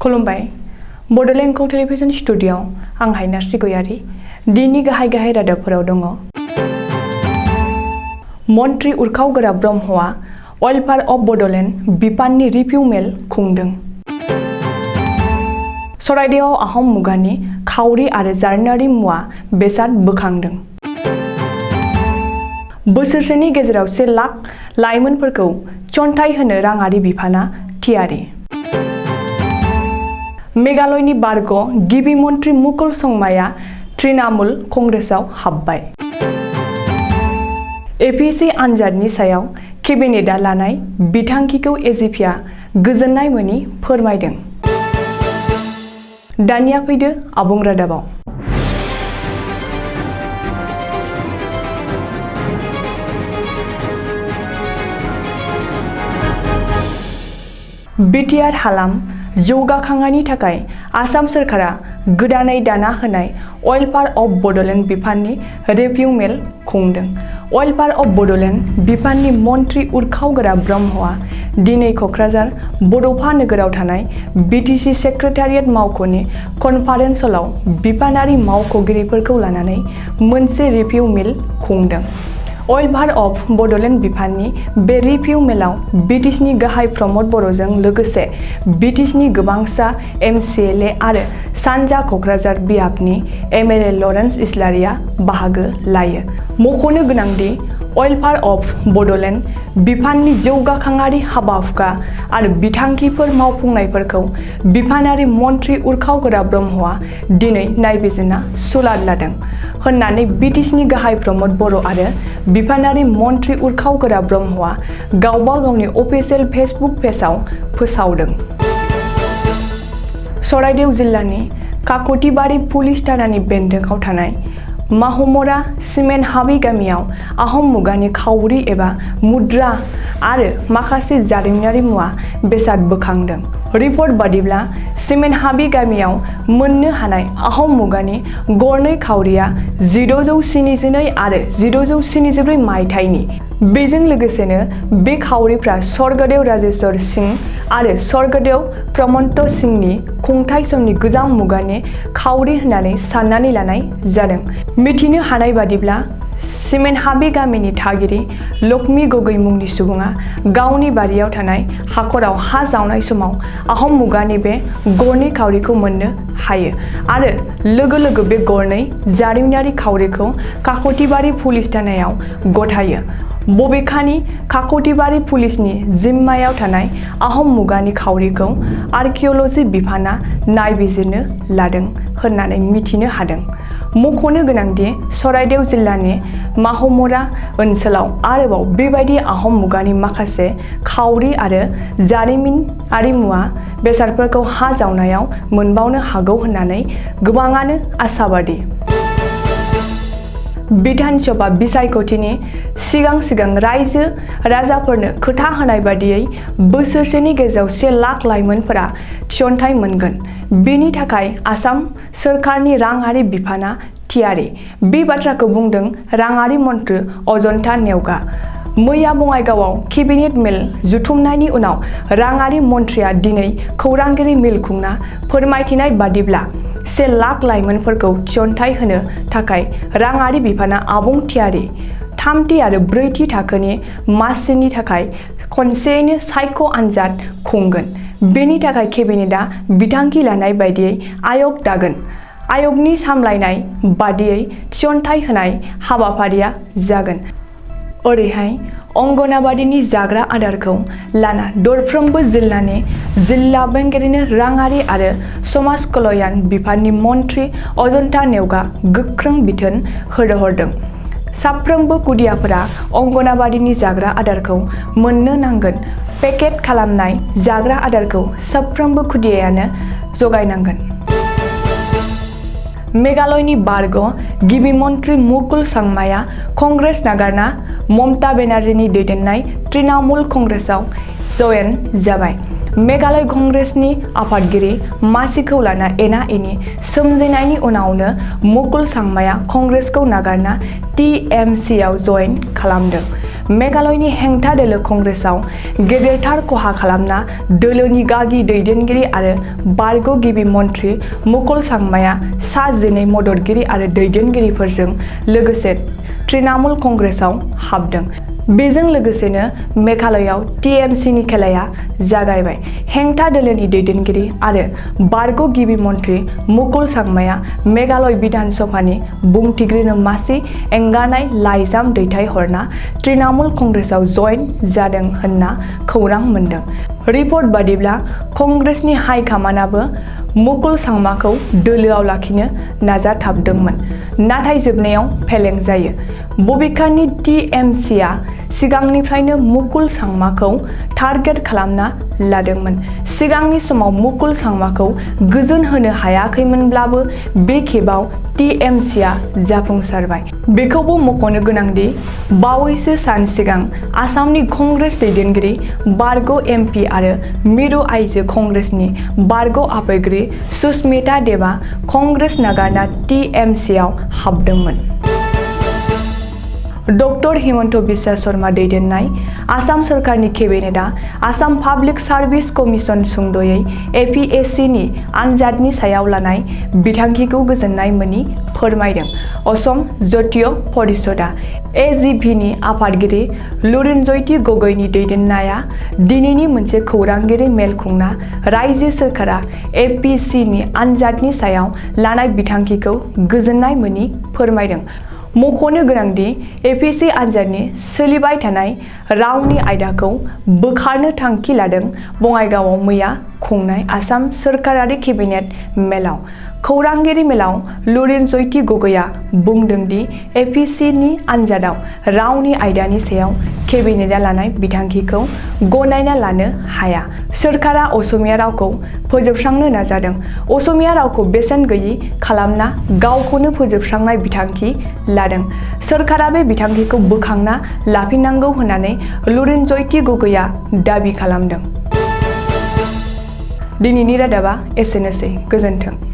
खुलुमबाय बड'लेण्ड एंखं टेलिभिजन स्टुडिय'आव आं हायनार्सि गयारि दिनैनि गाहाय रादाबफोराव दङ। मन्त्रि उरखावगोरा ब्रह्मआ वेलफेयार अफ बड'लेण्ड बिफाननि रिभिउ मेल खुंदों। चराइदेवआव आहम मुगानि खाउरि आरो जारिमिनारि मुवा बेसाद बोखांदों। बोसोरसेनि गेजेराव 1 लाख लाइमोनफोरखौ थिसनथाइ होनो राङारि बिफाना थियारि। मेघालयनि बारग' गिबि मन्त्रि मुकुल संमाया तृणमूल कंग्रेसआव हाबबाय। एपिएससि आनजादनि सायाव केबिनेटआ लानाय बिथांखिखौ एजिपिआ गोजोननाय मोनि फोरमायदों। दानिया फैदो आबुं रादाबाव। बिटिआर हालाम जौगाखांनायनि थाखाय आसाम सोरखारा गोदानै दाना होनाय वेलफेयार अफ बड'लेण्ड बिफाननि रिभिउ मेल खुंदों। वेलफेयार अफ बड'लेण्ड बिफाननि मन्त्रि उरखावगोरा ब्रह्मआ दिनै क'क्राझार बड'फा नोगोराव थानाय बिटिसि सेक्रेटारियेट मावख'नि कनफारेन्स हलाव बिफानारि मावख'गिरिफोरखौ लानानै मोनसे रिभिउ मेल खुंदों। वेलफेयार अफ बड'लेण्ड बिफाननि बे रिभिउ मेलाव बिटिसिनि गाहाय प्रमद बर'जों लोगोसे बिटिसिनि गोबांसा एमसिएलए आरो सानजा क'क्राझार बियाबनि एमएलए लरेन्स इस्लारिया बाहागो लायो। मख'नो गोनांदि वेलफेयार अफ बड'लेण्ड बिफाननि जौगाखांआरि हाबा-हुखा आरो बिथांखिफोर मावफुंनायफोरखौ बिफानारि मन्त्रि उरखावगोरा ब्रह्मआ दिनै नायबिजिरना सुलाद लादों होननानै बिटिसिनि गाहाय प्रमद बर' आरो बिफानारि मन्त्रि उरखावगोरा ब्रह्मआ गावबा गावनि अफिसियेल फेसबुक पेजआव फोसावदों। चराइदेव जिल्लानि काकतिबारि पुलिस थानानि बेन्दोंआव थानाय माहुमरा सिमेन्ट हाबि गामियाव आहम मुगानि खाउरि एबा मुद्रा आरो माखासे जारिमिनारि मुवा बेसाद बोखांदों। रिपर्ट बादिब्ला सिमेन्ट हाबि गामियाव मोननो हानाय आहम मुगानि गरनै खाउरिया 1672 आरो 1674 मायथाइनि। बेजों लोगोसेनो बे खाउरिफ्रा स्वर्गदेव राजेश्वर सिंह आरो स्वर्गदेव प्रमन्त सिंहनि खुंथाइ समनि गोजाम मुगानि खाउरि होननानै साननानै लानाय जादों। मिथिनो हानाय बादिब्ला सिमेन्ट हाबि गामिनि थागिरि लक्ष्मी गगৈ मुंनि सुबुङा गावनि बारियाव थानाय हाखराव हा जावनाय समाव आहम मुगानि बे गरनै खाउरिखौ मोननो हायो आरो लोगो लोगो बे गरनै जारिमिनारि खाउरिखौ काकतिबारि पुलिस थानायाव गथायो। बबेखानि काकतिबारि पुलिसनि जिम्मायाव थानाय आहम मुगानि खाउरिखौ आर्किअल'जि बिफाना नायबिजिरनो लादों होननानै मिथिनो हादों। मख'नो गोनांदि चराइदेव जिल्लानि माहुमरा ओनसोलाव आरोबाव बेबायदि आहम मुगानि माखासे खाउरि आरो जारिमिनारि मुवा बेसादफोरखौ हा जावनायाव मोनबावनो हागौ होननानै गोबाङानो आसाबादि। बिधान सभा बिसायख'थिनि सिगां रायजो राजाफोरनो खोथा होनाय बादियै बोसोरसेनि गेजेराव 1 लाख लाइमोनफोरा थिसनथाइ मोनगोन। बेनि थाखाय आसाम सोरखारनि राङारि बिफाना थियारि। बे बाथ्राखौ बुंदों राङारि मन्थ्रि अजन्ता नेवगा। मैया बङाइगावआव केबिनेट मेल जुथुमनायनि उनाव राङारि मन्थ्रिया दिनै खौरांगिरि मेल खुंना फोरमायथिनाय बादिब्ला 1 लाख लाइमोनफोरखौ थिसनथाइ होनो थाखाय राङारि बिफाना आबुं थियारि। 3थि आरो 4थि थाखोनि मासिनि थाखाय खनसेयैनो सायख' आनजाद खुंगोन। बेनि थाखाय केबिनेटआ बिथांखि लानाय बायदियै आय'ग दागोन। आय'गनि सामलायनाय बादियै थिसनथाइ होनाय हाबाफारिया जागोन। ओरैहाय अंगनाबादिनि जाग्रा आदारखौ लाना दरफ्रोमबो जिल्लानि जिल्ला बेंगिरिनो राङारि आरो समाज कल्याण बिफाननि मन्थ्रि अजन्ता नेवगा गोख्रों बिथोन होहरदों। साफ्रोमबो खुदियाफोरा अंगनाबादिनि जाग्रा आदारखौ मोननो नांगोन। पेकेट खालामनाय जाग्रा आदारखौ साफ्रोमबो खुदियानो जगायनांगोन। मेघालयनि बारग' गिबि मन्त्रि मुकुल संमाया कंग्रेस नागारना ममता बेनार्जीनि दैदेननाय तृणमूल कंग्रेसआव जयेन जाबाय। मेघालय कंग्रेसनि आफादगिरि मासिखौ लाना एना एनि सोमजिनायनि उनावनो मुकुल संमाया कंग्रेसखौ नागारना टिएमसिआव जयेन खालामदों। मेघालयनि हेंथा दोलो कंग्रेसआव गेदेरथार खहा खालामना दोलोनि गागि दैदेनगिरि आरो बारग' गिबि मन्थ्रि मुकुल सांमाया सा 12 मददगिरि आरो दैदेनगिरिफोरजों लोगोसे तृणमूल कंग्रेसआव हाबदों। बेजों लोगोसेनो मेघालयआव टीएमसीनि खेलाया जागायबाय। हेंथा दोलोनि दैदेनगिरि आरो बारग' गिबि मन्थ्रि मुकुल सांमाया मेघालय बिधान सभानि बुंथिगिरिनो मासि एंगारनाय लाइजाम दैथायहरना तृणमूल कंग्रेसआव जयेन जादों होनना खौरां मोन्दों। रिपर्ट बादिब्ला कंग्रेसनि हाइकमान्डआबो मुकुल सांमाखौ दोलोआव लाखिनो नाजाथाबदोंमोन, नाथाय जोबनायाव फेलें जायो। बबेखानि टीएमसीआ सिगांनिफ्रायनो मुकुल सांमाखौ टारगेट खालामना लादोंमोन। सिगांनि समाव मुकुल सांमाखौ गोजोन होनो हायाखैमोनब्लाबो बे खेबाव टीएमसीआ जाफुंसारबाय। बेखौबो मख'नो गोनांदि बावैसो सान सिगां आसामनि कंग्रेस दैदेनगिरि बारग' एमपि आरो मिरु आइजो कंग्रेसनि बारग' आफादगिरि सुस्मिता देबआ कंग्रेस नागारना टीएमसीआव हाबदोंमोन। डक्टर हिमन्त बिश्व शर्मा दैदेननाय आसाम सोरखारनि केबिनेटआ आसाम पाब्लिक सार्भिस कमिसन सुंद'यै एपीएससीनि आनजादनि सायाव लानाय बिथांखिखौ गोजोननाय मोनि फोरमायदों। असम जतीय परिषदआ एजीपीनि आफादगिरि लुरिनजयती गगैनि दैदेननाया दिनैनि मोनसे खौरांगिरि मेल खुंना रायजो सोरखारा एपीएससीनि आनजादनि सायाव लानाय बिथांखिखौ गोजोननाय मोनि फोरमायदों। मख'नो गोनांदि एपीएससी आनजादनि सोलिबाय थानाय रावनि आयदाखौ बोखारनो थांखि लादों। बङाइगावआव मैया खुंनाय आसाम सोरखारारि केबिनेट मेलाव खौरांगिरि मेलाव लुरिनजयती गगैआ बुंदों दि एपीएससीनि आनजादाव रावनि आयदानि सायाव केबिनेटआ लानाय बिथांखिखौ गनायना लानो हाया। सोरखारा असमिया रावखौ फोजोबस्रांनो नाजादों। असमिया रावखौ बेसेन गैयै खालामना गावखौनो फोजोबस्रांनाय बिथांखि लादों। सोरखारा बे बिथांखिखौ बोखांना लाफिननांगौ होननानै लुरिनजयती गगैआ दाबि खालामदों। दिनैनि रादाबा एसेनोसै। गोजोन्थों।